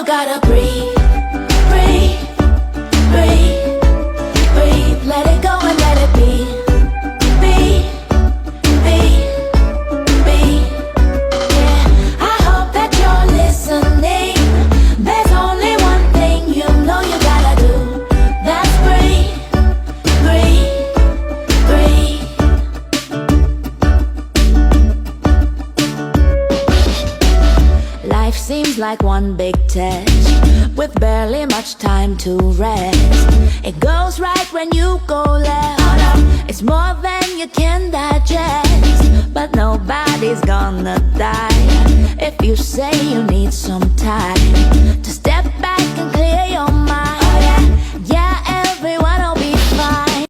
you gotta breathe, breathe, breathe, breathe. Let it go and let it be, be, be, be. Yeah, I hope that you're listening. There's only one thing you know you gotta do. That's breathe, breathe, breathe. Life seems like one big test with barely much time to rest. It goes right when you go left. It's more than you can digest, but nobody's gonna die if you say you need some time to step back and clear your mind.